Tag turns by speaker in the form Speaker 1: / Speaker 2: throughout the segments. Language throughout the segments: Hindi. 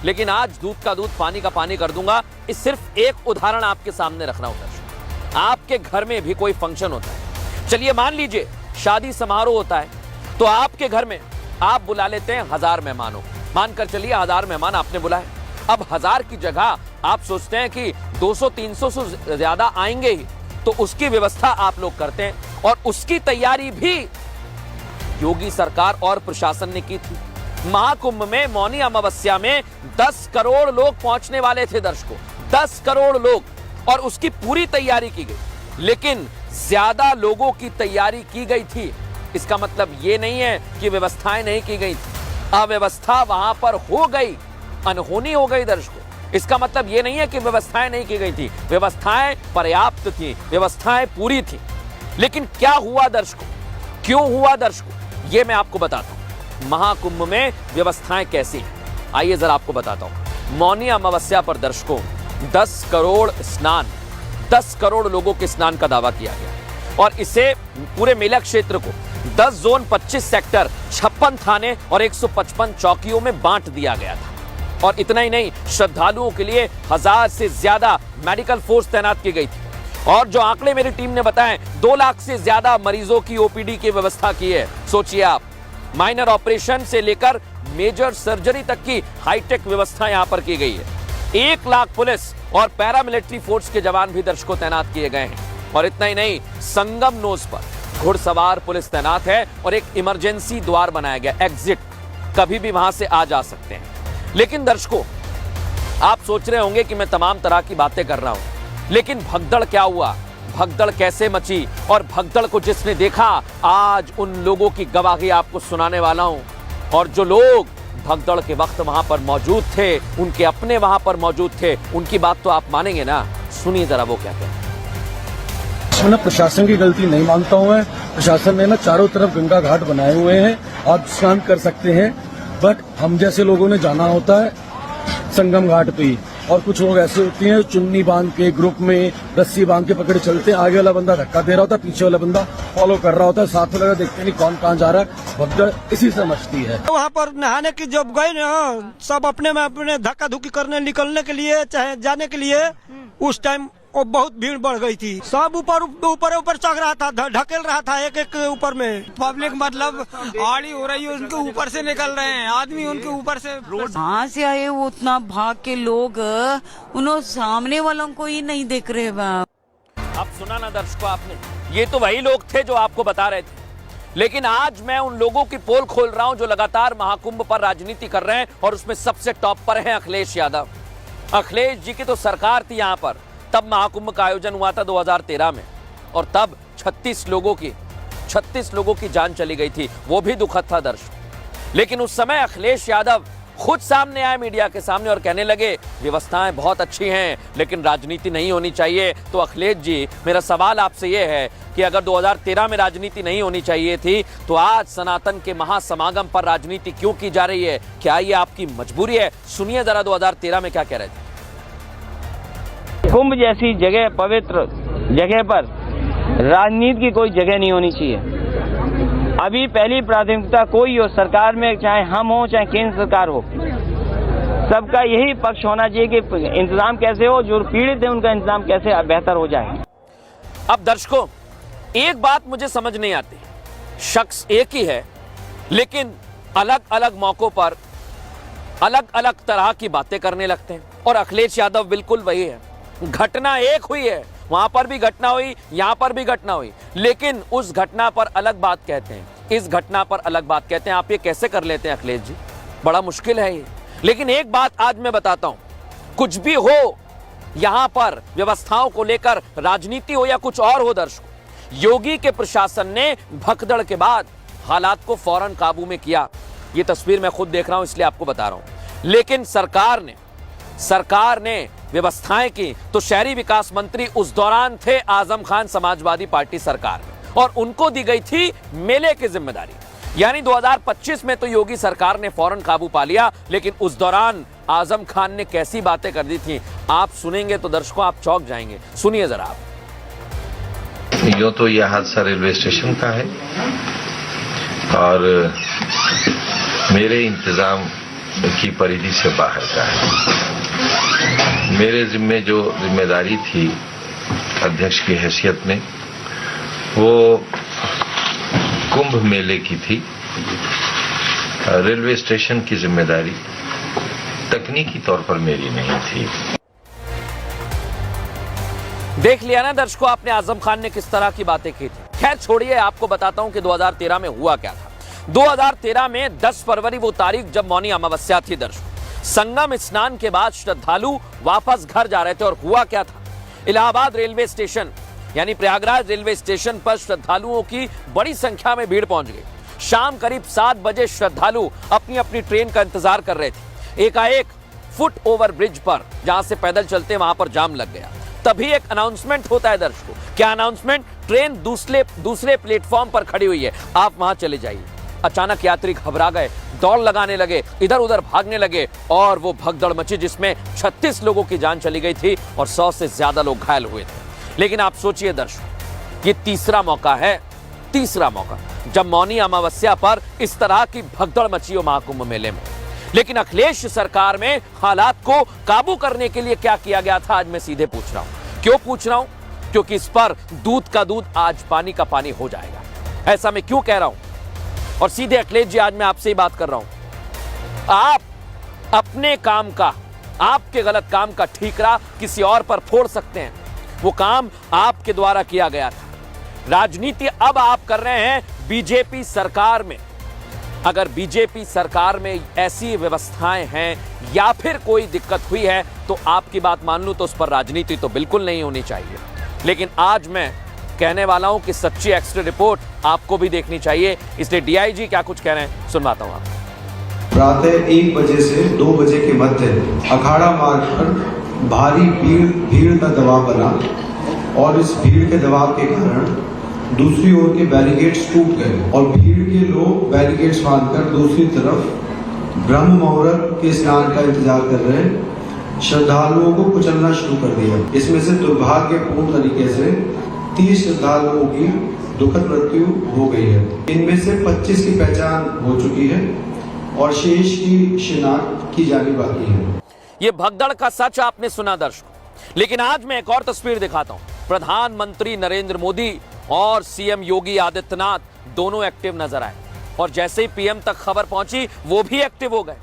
Speaker 1: लेकिन आज दूध का दूध पानी का पानी कर दूंगा। इस सिर्फ एक उदाहरण आपके सामने रख रहा हूं दर्शक। आपके घर में भी कोई फंक्शन होता है, चलिए मान लीजिए शादी समारोह होता है, तो आपके घर में आप बुला लेते हैं 1000 मेहमानों, मानकर चलिए 1000 मेहमान आपने बुलाए। अब 1000 की जगह आप सोचते हैं कि 200-300 से ज्यादा आएंगे ही, तो उसकी व्यवस्था आप लोग करते हैं और उसकी तैयारी भी योगी सरकार और प्रशासन ने की थी। महाकुंभ में मौनी अमावस्या में 10 करोड़ लोग पहुंचने वाले थे दर्शकों, 10 करोड़ लोग, और उसकी पूरी तैयारी की गई। लेकिन ज्यादा लोगों की तैयारी की गई थी, इसका मतलब यह नहीं है कि व्यवस्थाएं नहीं की गई थी। अव्यवस्था वहां पर हो गई, अनहोनी हो गई दर्शकों। इसका मतलब यह नहीं है कि व्यवस्थाएं नहीं की गई थी, व्यवस्थाएं पर्याप्त थी, व्यवस्थाएं पूरी थी। लेकिन क्या हुआ दर्शकों, क्यों हुआ दर्शकों, यह मैं आपको बताता हूं। महाकुंभ में व्यवस्थाएं कैसी हैं, आइए जरा आपको बताता हूं। मौनी अमावस्या पर दर्शकों 10 करोड़ स्नान, 10 करोड़ लोगों के स्नान का दावा किया गया और इसे पूरे मेला क्षेत्र को 10 जोन, 25 सेक्टर, 56 थाने और 155 चौकियों में बांट दिया गया था। और इतना ही नहीं, श्रद्धालुओं के लिए 1000 से ज्यादा मेडिकल फोर्स तैनात की गई थी। और जो आंकड़े मेरी टीम ने बताए, 2 लाख से ज्यादा मरीजों की ओपीडी की व्यवस्था की है। सोचिए आप, माइनर ऑपरेशन से लेकर मेजर सर्जरी तक की हाईटेक व्यवस्था यहां पर की गई है। 1 लाख पुलिस और पैरामिलिट्री फोर्स के जवान भी दर्शकों तैनात किए गए हैं। और इतना ही नहीं, संगम नोज पर घुड़सवार पुलिस तैनात है और एक इमरजेंसी द्वार बनाया गया, एग्जिट, कभी भी वहां से आ जा सकते हैं। लेकिन दर्शकों, आप सोच रहे होंगे कि मैं तमाम तरह की बातें कर रहा हूं, लेकिन भगदड़ क्या हुआ, भगदड़ कैसे मची, और भगदड़ को जिसने देखा, आज उन लोगों की गवाही आपको सुनाने वाला हूं। और जो लोग भगदड़ के वक्त वहां पर मौजूद थे, उनके अपने वहां पर मौजूद थे, उनकी बात तो आप मानेंगे ना। सुनिए जरा वो क्या कहते हैं।
Speaker 2: इसमें ना प्रशासन की गलती नहीं मानता हूं मैं। प्रशासन ने ना चारों तरफ गंगा घाट बनाए हुए हैं, आप स्नान कर सकते हैं, बट हम जैसे लोगों ने जाना होता है संगम घाट पे ही। और कुछ लोग ऐसे होते हैं चुन्नी बांध के ग्रुप में रस्सी बांध के पकड़े चलते हैं, आगे वाला बंदा धक्का दे रहा होता है, पीछे वाला बंदा फॉलो कर रहा होता है, साथ में लगा देखते नहीं कौन कहाँ जा रहा है। भगदड़ इसी से मचती है।
Speaker 3: वहाँ पर नहाने की जब गए ना, सब अपने में अपने धक्का धुक्की करने निकलने के लिए चाहे जाने के लिए, उस टाइम वो बहुत भीड़ बढ़ गई थी। सब ऊपर चढ़ रहा था, ढकेल रहा था एक एक ऊपर में।
Speaker 4: पब्लिक मतलब आड़ी हो रही है, उनके ऊपर से निकल रहे हैं आदमी, उनके ऊपर से।
Speaker 5: कहाँ से आए वो उतना भाग के लोग, उन्होंने सामने वालों को ही नहीं देख रहे।
Speaker 1: अब सुना ना दर्शकों आपने, ये तो वही लोग थे जो आपको बता रहे थे। लेकिन आज मैं उन लोगों की पोल खोल रहा हूं जो लगातार महाकुंभ पर राजनीति कर रहे हैं, और उसमें सबसे टॉप पर है अखिलेश यादव। अखिलेश जी की तो सरकार थी यहां पर, तब महाकुंभ का आयोजन हुआ था 2013 में, और तब 36 लोगों की जान चली गई थी, वो भी दुखद था दर्शक। लेकिन उस समय अखिलेश यादव खुद सामने आए मीडिया के सामने और कहने लगे व्यवस्थाएं बहुत अच्छी हैं, लेकिन राजनीति नहीं होनी चाहिए। तो अखिलेश जी, मेरा सवाल आपसे यह है कि अगर 2013 में राजनीति नहीं होनी चाहिए थी, तो आज सनातन के महासमागम पर राजनीति क्यों की जा रही है? क्या ये आपकी मजबूरी है? सुनिए जरा 2013 में क्या कह रहे थे।
Speaker 6: कुंभ जैसी जगह, पवित्र जगह पर राजनीति की कोई जगह नहीं होनी चाहिए। अभी पहली प्राथमिकता कोई हो, सरकार में चाहे हम हो चाहे केंद्र सरकार हो, सबका यही पक्ष होना चाहिए कि इंतजाम कैसे हो, जो पीड़ित है उनका इंतजाम कैसे बेहतर हो जाए।
Speaker 1: अब दर्शकों, एक बात मुझे समझ नहीं आती, शख्स एक ही है, लेकिन अलग अलग मौकों पर अलग अलग तरह की बातें करने लगते हैं। और अखिलेश यादव बिल्कुल वही है। घटना एक हुई है, वहां पर भी घटना हुई, यहां पर भी घटना हुई, लेकिन उस घटना पर अलग बात कहते हैं, इस घटना पर अलग बात कहते हैं। आप ये कैसे कर लेते हैं अखिलेश जी? बड़ा मुश्किल है ये। लेकिन एक बात आज मैं बताता हूं, कुछ भी हो, यहां पर व्यवस्थाओं को लेकर राजनीति हो या कुछ और हो दर्शकों, योगी के प्रशासन ने भगदड़ के बाद हालात को फौरन काबू में किया। ये तस्वीर मैं खुद देख रहा हूं, इसलिए आपको बता रहा हूं। लेकिन सरकार ने व्यवस्थाएं की तो शहरी विकास मंत्री उस दौरान थे आजम खान, समाजवादी पार्टी सरकार में, और उनको दी गई थी मेले की जिम्मेदारी। यानी 2025 में तो योगी सरकार ने फौरन काबू पा लिया, लेकिन उस दौरान आजम खान ने कैसी बातें कर दी थी, आप सुनेंगे तो दर्शकों आप चौंक जाएंगे। सुनिए जरा आप।
Speaker 7: यूं तो यह हादसा रेलवे स्टेशन का है और मेरे इंतजाम की परिधि से बाहर का है। मेरे जिम्मे जो जिम्मेदारी थी अध्यक्ष की हैसियत में, वो कुंभ मेले की थी। रेलवे स्टेशन की जिम्मेदारी तकनीकी तौर पर मेरी नहीं थी।
Speaker 1: देख लिया ना दर्शकों आपने आजम खान ने किस तरह की बातें की थी। खैर छोड़िए, आपको बताता हूं कि 2013 में हुआ क्या था। 2013 में 10 फरवरी वो तारीख जब मौनी अमावस्या थी दर्शकों। संगम स्नान के बाद श्रद्धालु वापस घर जा रहे थे और हुआ क्या था, इलाहाबाद रेलवे स्टेशन यानी प्रयागराज रेलवे स्टेशन पर श्रद्धालुओं की बड़ी संख्या में भीड़ पहुंच गई। शाम करीब 7 बजे श्रद्धालु अपनी अपनी ट्रेन का इंतजार कर रहे थे। एकाएक फुट ओवर ब्रिज पर जहां से पैदल चलते वहां पर जाम लग गया। तभी एक अनाउंसमेंट होता है दर्शकों। क्या अनाउंसमेंट? ट्रेन दूसरे प्लेटफॉर्म पर खड़ी हुई है, आप वहां चले जाइए। अचानक यात्री घबरा गए, दौड़ लगाने लगे, इधर उधर भागने लगे और वो भगदड़ मची जिसमें 36 लोगों की जान चली गई थी और 100 से ज्यादा लोग घायल हुए थे। लेकिन आप सोचिए दर्शकों, ये तीसरा मौका है, तीसरा मौका जब मौनी अमावस्या पर इस तरह की भगदड़ मची हो महाकुंभ मेले में। लेकिन अखिलेश सरकार में हालात को काबू करने के लिए क्या किया गया था, आज मैं सीधे पूछ रहा हूं। क्यों पूछ रहा हूं? क्योंकि इस पर दूध का दूध आज पानी का पानी हो जाएगा। ऐसा मैं क्यों कह रहा हूं? और सीधे अखिलेश जी, आज मैं आपसे ही बात कर रहा हूं। आप अपने काम का, आपके गलत काम का ठीकरा किसी और पर फोड़ सकते हैं। वो काम आपके द्वारा किया गया था। राजनीति अब आप कर रहे हैं बीजेपी सरकार में। अगर बीजेपी सरकार में ऐसी व्यवस्थाएं हैं या फिर कोई दिक्कत हुई है तो आपकी बात मान लूं तो उस पर राजनीति तो बिल्कुल नहीं होनी चाहिए। लेकिन आज मैं कहने वाला हूं कि सच्ची एक्स्ट्रा रिपोर्ट आपको भी देखनी चाहिए। इसलिए डीआईजी क्या कुछ कह रहे हैं सुनवाता हूं आपको।
Speaker 8: प्रातः 1 बजे से 2 बजे के मध्य अखाड़ा मार्ग पर भारी भीड़ का दबाव बना और इस भीड़ के दबाव के कारण दूसरी ओर के बैरिकेड्स टूट गए और भीड़ के लोग बैरिकेड्स बांधकर दूसरी तरफ ब्रह्म मुहूर्त के स्नान का इंतजार कर रहे श्रद्धालुओं को कुचलना शुरू कर दिया। इसमें से दुर्भाग्यपूर्ण तरीके से 30 श्रद्धालुओं की दुखद मृत्यु हो गई है। इनमें से 25 की पहचान हो चुकी है और शेष की शिनाख्त की जानी बाकी है।
Speaker 1: ये भगदड़ का सच आपने सुना दर्शकों, लेकिन आज मैं एक और तस्वीर दिखाता हूं। प्रधानमंत्री नरेंद्र मोदी और सीएम योगी आदित्यनाथ दोनों एक्टिव नजर आए और जैसे ही पीएम तक खबर पहुंची वो भी एक्टिव हो गए।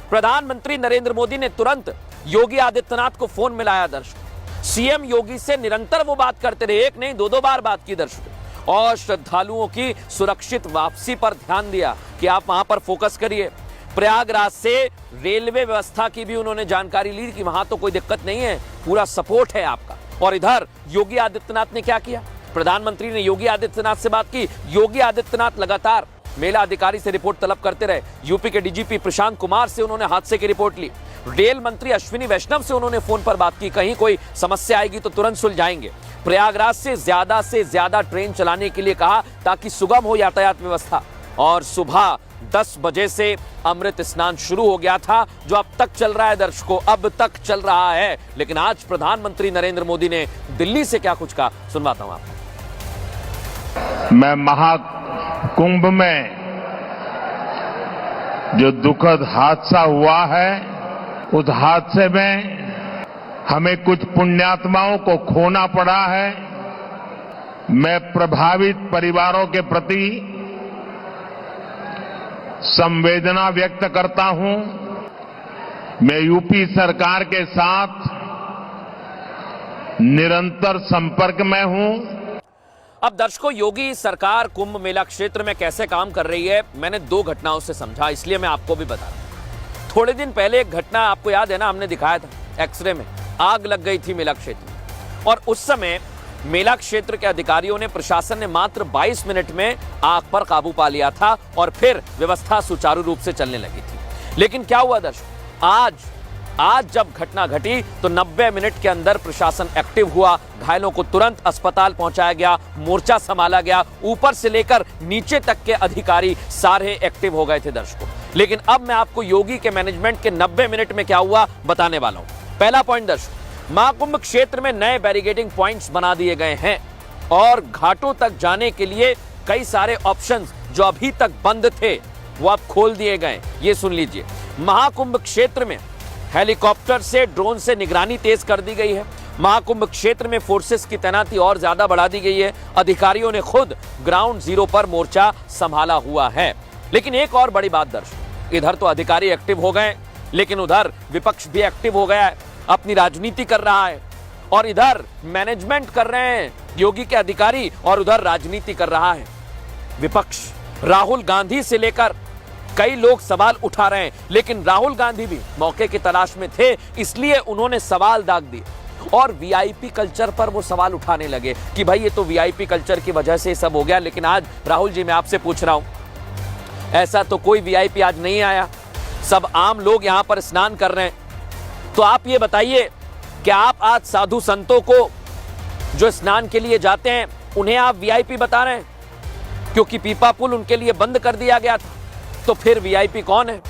Speaker 1: प्रधानमंत्री नरेंद्र मोदी ने तुरंत योगी आदित्यनाथ को फोन मिलाया दर्शकों। सीएम योगी से निरंतर वो बात करते रहे, एक नहीं 2-2 बार बात की दर्शकों, और श्रद्धालुओं की सुरक्षित वापसी पर ध्यान दिया कि आप वहां पर फोकस करिए। प्रयागराज से रेलवे व्यवस्था की भी उन्होंने जानकारी ली कि वहां तो कोई दिक्कत नहीं है, पूरा सपोर्ट है आपका। और इधर योगी आदित्यनाथ ने क्या किया? प्रधानमंत्री ने योगी आदित्यनाथ से बात की। योगी आदित्यनाथ लगातार मेला अधिकारी से रिपोर्ट तलब करते रहे। यूपी के डीजीपी प्रशांत कुमार से उन्होंने हादसे की रिपोर्ट ली। रेल मंत्री अश्विनी वैष्णव से उन्होंने फोन पर बात की, कहीं कोई समस्या आएगी तो तुरंत सुलझाएंगे। प्रयागराज से ज्यादा ट्रेन चलाने के लिए कहा ताकि सुगम हो यातायात व्यवस्था। और सुबह 10 बजे से अमृत स्नान शुरू हो गया था, जो अब तक चल रहा है दर्शकों, अब तक चल रहा है। लेकिन आज प्रधानमंत्री नरेंद्र मोदी ने दिल्ली से क्या कुछ कहा सुनवाता हूं आपको।
Speaker 9: मैं महाकुंभ में जो दुखद हादसा हुआ है, उस हादसे में हमें कुछ पुण्यात्माओं को खोना पड़ा है। मैं प्रभावित परिवारों के प्रति संवेदना व्यक्त करता हूं। मैं यूपी सरकार के साथ निरंतर संपर्क में हूं।
Speaker 1: अब दर्शकों, योगी सरकार कुंभ मेला क्षेत्र में कैसे काम कर रही है मैंने 2 घटनाओं से समझा, इसलिए मैं आपको भी बता रहा हूं। थोड़े दिन पहले एक घटना आपको याद है ना, हमने दिखाया था एक्सरे में आग लग गई थी मेला क्षेत्र में, और उस समय मेला क्षेत्र के अधिकारियों ने, प्रशासन ने मात्र 22 मिनट में आग पर काबू पा लिया था और फिर व्यवस्था सुचारू रूप से चलने लगी थी। लेकिन क्या हुआ दर्शकों, आज जब घटना घटी तो 90 मिनट के अंदर प्रशासन एक्टिव हुआ, घायलों को तुरंत अस्पताल पहुंचाया गया, मोर्चा संभाला गया, ऊपर से लेकर नीचे तक के अधिकारी सारे एक्टिव हो गए थे दर्शकों। लेकिन अब मैं आपको योगी के मैनेजमेंट के 90 मिनट में क्या हुआ बताने वाला हूं। पहला पॉइंट दर्शकों, महाकुंभ क्षेत्र में नए बैरिकेडिंग पॉइंट्स बना दिए गए हैं और घाटों तक जाने के लिए कई सारे ऑप्शंस जो अभी तक बंद थे वो अब खोल दिए गए। ये सुन लीजिए, महाकुंभ क्षेत्र में हेलीकॉप्टर से, ड्रोन से निगरानी तेज कर दी गई है। महाकुंभ क्षेत्र में फोर्सेस की तैनाती और ज्यादा बढ़ा दी गई है। अधिकारियों ने खुद ग्राउंड जीरो पर मोर्चा संभाला हुआ है। लेकिन एक और बड़ी बात दर्शक, इधर तो अधिकारी एक्टिव हो गए, लेकिन उधर विपक्ष भी एक्टिव हो गया है, अपनी राजनीति कर रहा है। और इधर मैनेजमेंट कर रहे हैं योगी के अधिकारी और उधर राजनीति कर रहा है विपक्ष। राहुल गांधी से लेकर कई लोग सवाल उठा रहे हैं, लेकिन राहुल गांधी भी मौके की तलाश में थे, इसलिए उन्होंने सवाल दाग दिए और वीआईपी कल्चर पर वो सवाल उठाने लगे कि भाई ये तो वीआईपी कल्चर की वजह से सब हो गया। लेकिन आज राहुल जी, मैं आपसे पूछ रहा हूं, ऐसा तो कोई वीआईपी आज नहीं आया, सब आम लोग यहां पर स्नान कर रहे हैं। तो आप ये बताइए कि आप आज साधु संतों को जो स्नान के लिए जाते हैं उन्हें आप वीआईपी बता रहे हैं, क्योंकि पीपा पुल उनके लिए बंद कर दिया गया था। तो फिर वीआईपी कौन है?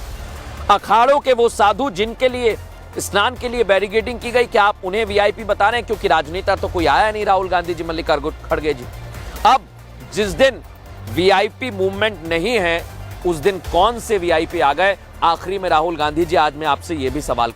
Speaker 1: अखाड़ों के वो साधु जिनके लिए स्नान के लिए बैरिकेडिंग की गई, क्या आप उन्हें वीआईपी बता रहे हैं? क्योंकि राजनेता तो कोई आया नहीं, राहुल गांधी जी, मल्लिकार्जुन खड़गे जी। अब जिस दिन वीआईपी मूवमेंट नहीं है, उस दिन कौन से वीआईपी आ गए? आखिरी में राहुल गांधी जी, आज मैं आपसे यह भी सवाल